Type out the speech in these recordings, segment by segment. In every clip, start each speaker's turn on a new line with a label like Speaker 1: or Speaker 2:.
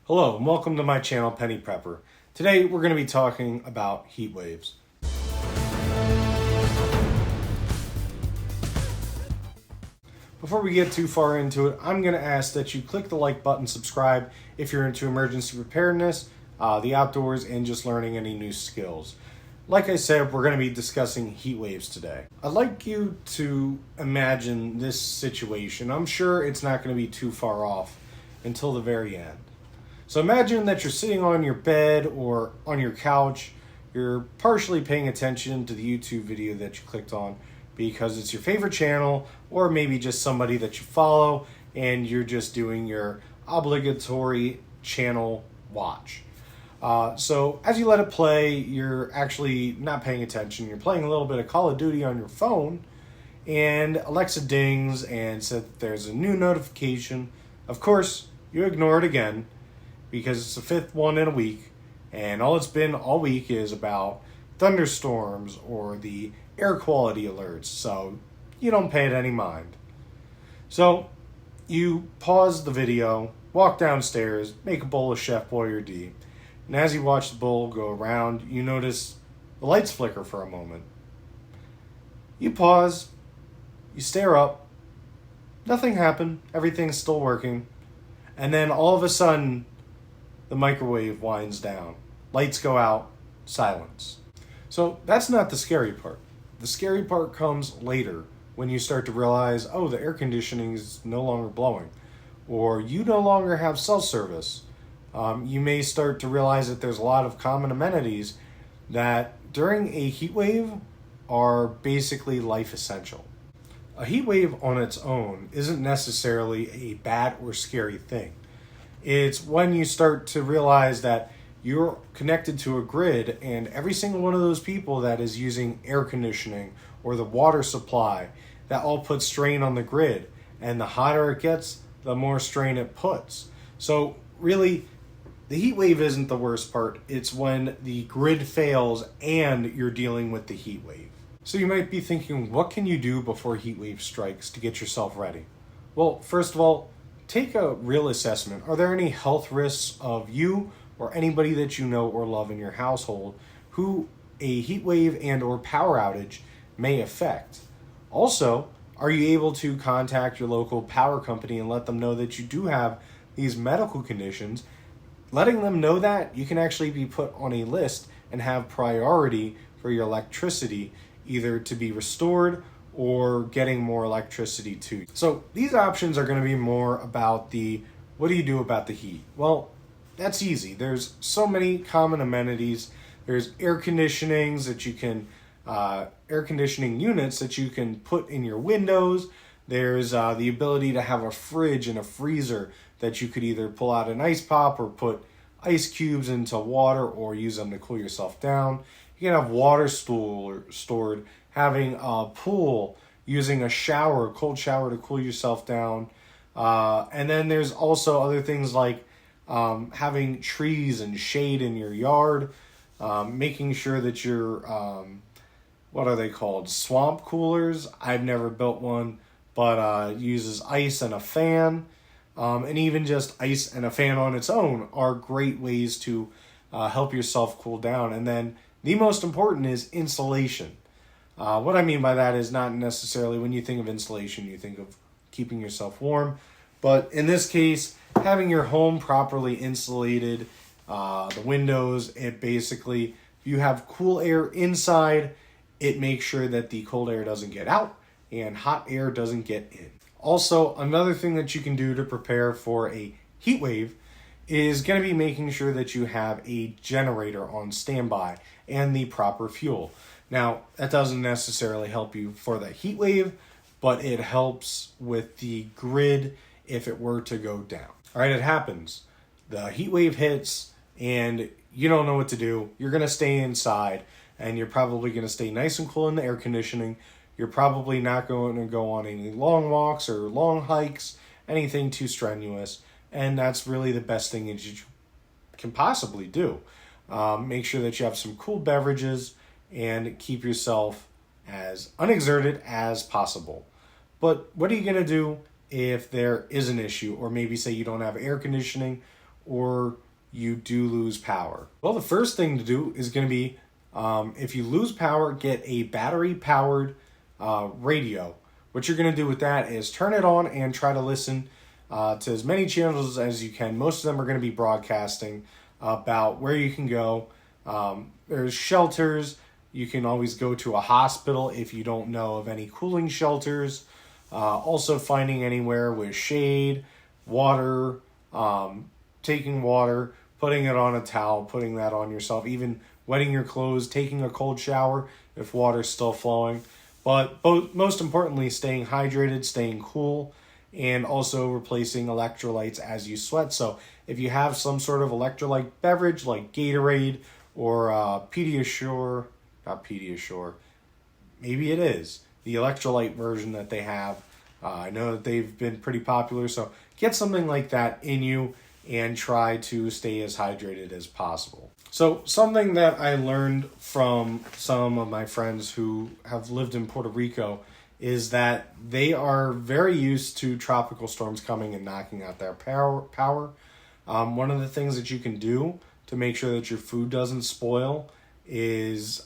Speaker 1: Hello and welcome to my channel, Penny Prepper. Today we're going to be talking about heat waves. Before we get too far into it, I'm going to ask that you click the like button, subscribe if you're into emergency preparedness, the outdoors, and just learning any new skills. Like I said, we're going to be discussing heat waves today. I'd like you to imagine this situation. I'm sure it's not going to be too far off until the very end. So imagine that you're sitting on your bed or on your couch. You're partially paying attention to the YouTube video that you clicked on because it's your favorite channel, or maybe just somebody that you follow and you're just doing your obligatory channel watch. So as you let it play, you're actually not paying attention. You're playing a little bit of Call of Duty on your phone, and Alexa dings and said that there's a new notification. Of course, you ignore it again, because it's the fifth one in a week, and all it's been all week is about thunderstorms or the air quality alerts, so you don't pay it any mind. So you pause the video, walk downstairs, make a bowl of Chef Boyardee, and as you watch the bowl go around, you notice the lights flicker for a moment. You pause, you stare up, nothing happened, everything's still working, and then all of a sudden, the microwave winds down. Lights go out, silence. So that's not the scary part. The scary part comes later when you start to realize, oh, the air conditioning is no longer blowing, or you no longer have cell service. You may start to realize that there's a lot of common amenities that during a heat wave are basically life essential. A heat wave on its own isn't necessarily a bad or scary thing. It's when you start to realize that you're connected to a grid, and every single one of those people that is using air conditioning or the water supply, that all puts strain on the grid. And the hotter it gets, the more strain it puts. So really, the heat wave isn't the worst part. It's when the grid fails and you're dealing with the heat wave. So you might be thinking, what can you do before heat wave strikes to get yourself ready? Well, first of all, take a real assessment. Are there any health risks of you or anybody that you know or love in your household who a heat wave and or power outage may affect? Also, are you able to contact your local power company and let them know that you do have these medical conditions? Letting them know that, you can actually be put on a list and have priority for your electricity, either to be restored or getting more electricity too. So these options are going to be more about the, what do you do about the heat? Well, that's easy. There's so many common amenities. There's air conditionings that you can, air conditioning units that you can put in your windows. There's the ability to have a fridge and a freezer that you could either pull out an ice pop or put ice cubes into water or use them to cool yourself down. You can have water stored, having a pool, using a shower, a cold shower to cool yourself down. And then there's also other things like having trees and shade in your yard, making sure that your, what are they called? Swamp coolers. I've never built one, but uses ice and a fan. And even just ice and a fan on its own are great ways to help yourself cool down. And then the most important is insulation. What I mean by that is not necessarily when you think of insulation, you think of keeping yourself warm. But in this case, having your home properly insulated, the windows, it basically, if you have cool air inside, it makes sure that the cold air doesn't get out and hot air doesn't get in. Also, another thing that you can do to prepare for a heat wave is going to be making sure that you have a generator on standby and the proper fuel. Now, that doesn't necessarily help you for the heat wave, but it helps with the grid if it were to go down. All right, it happens. The heat wave hits and you don't know what to do. You're going to stay inside and you're probably going to stay nice and cool in the air conditioning. You're probably not going to go on any long walks or long hikes, anything too strenuous. And that's really the best thing that you can possibly do. Make sure that you have some cool beverages and keep yourself as unexerted as possible. But what are you going to do if there is an issue, or maybe say you don't have air conditioning or you do lose power? Well, the first thing to do is going to be, if you lose power, get a battery-powered radio. What you're going to do with that is turn it on and try to listen to as many channels as you can. Most of them are going to be broadcasting about where you can go. There's shelters. You can always go to a hospital if you don't know of any cooling shelters. Also finding anywhere with shade, water, taking water, putting it on a towel, putting that on yourself, even wetting your clothes, taking a cold shower if water's still flowing. But most importantly, staying hydrated, staying cool, and also replacing electrolytes as you sweat. So if you have some sort of electrolyte beverage like Gatorade or Pediasure, not Pediasure, maybe it is, the electrolyte version that they have. I know that they've been pretty popular, so get something like that in you and try to stay as hydrated as possible. So something that I learned from some of my friends who have lived in Puerto Rico is that they are very used to tropical storms coming and knocking out their power. One of the things that you can do to make sure that your food doesn't spoil is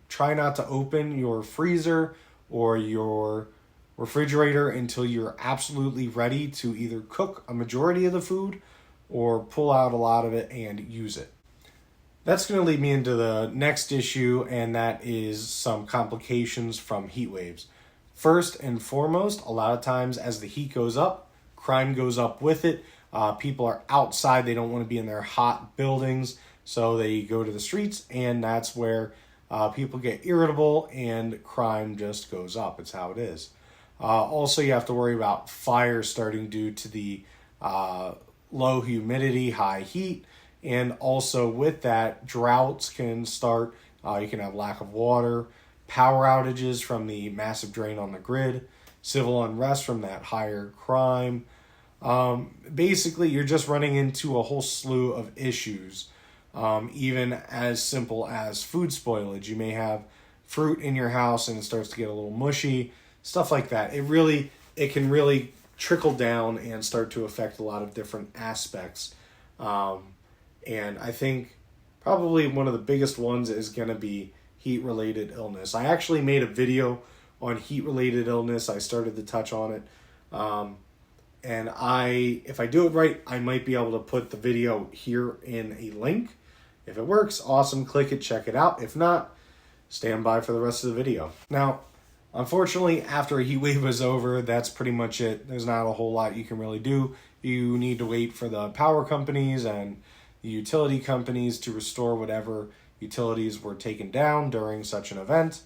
Speaker 1: try not to open your freezer or your refrigerator until you're absolutely ready to either cook a majority of the food or pull out a lot of it and use it. That's going to lead me into the next issue, and that is some complications from heat waves. First and foremost, a lot of times as the heat goes up, crime goes up with it. People are outside. They don't want to be in their hot buildings, so they go to the streets, and that's where people get irritable and crime just goes up. It's how it is. Also, you have to worry about fire starting due to the low humidity, high heat, and also with that, droughts can start. You can have lack of water, power outages from the massive drain on the grid, civil unrest from that higher crime. Basically, you're just running into a whole slew of issues, even as simple as food spoilage. You may have fruit in your house and it starts to get a little mushy, stuff like that. It can really trickle down and start to affect a lot of different aspects. And I think probably one of the biggest ones is going to be heat-related illness. I actually made a video on heat-related illness. I started to touch on it. And if I do it right, I might be able to put the video here in a link. If it works, awesome, click it, check it out. If not, stand by for the rest of the video. Now, unfortunately, after a heat wave is over, that's pretty much it. There's not a whole lot you can really do. You need to wait for the power companies and the utility companies to restore whatever utilities were taken down during such an event.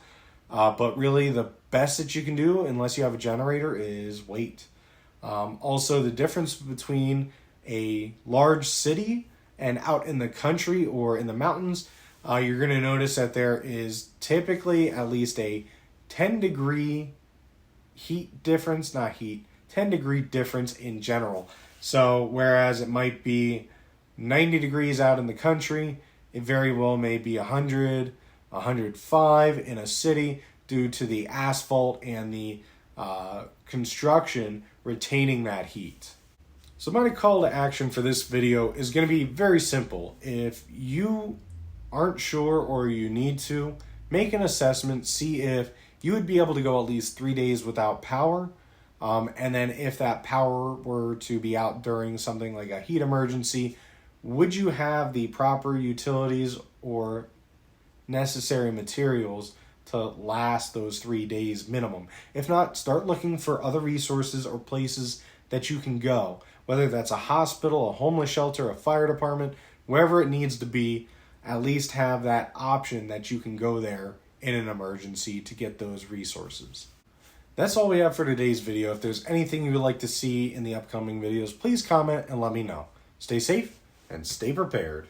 Speaker 1: But really, the best that you can do, unless you have a generator, is wait. Also, the difference between a large city and out in the country or in the mountains, you're going to notice that there is typically at least a 10-degree heat difference, 10-degree difference in general. So whereas it might be 90 degrees out in the country, it very well may be 100, 105 in a city due to the asphalt and the construction retaining that heat. So my call to action for this video is going to be very simple. If you aren't sure or you need to, make an assessment, see if you would be able to go at least 3 days without power. And then if that power were to be out during something like a heat emergency, would you have the proper utilities or necessary materials to last those 3 days minimum? If not, start looking for other resources or places that you can go, whether that's a hospital, a homeless shelter, a fire department, wherever it needs to be. At least have that option that you can go there in an emergency to get those resources. That's all we have for today's video. If there's anything you would like to see in the upcoming videos, please comment and let me know. Stay safe and stay prepared.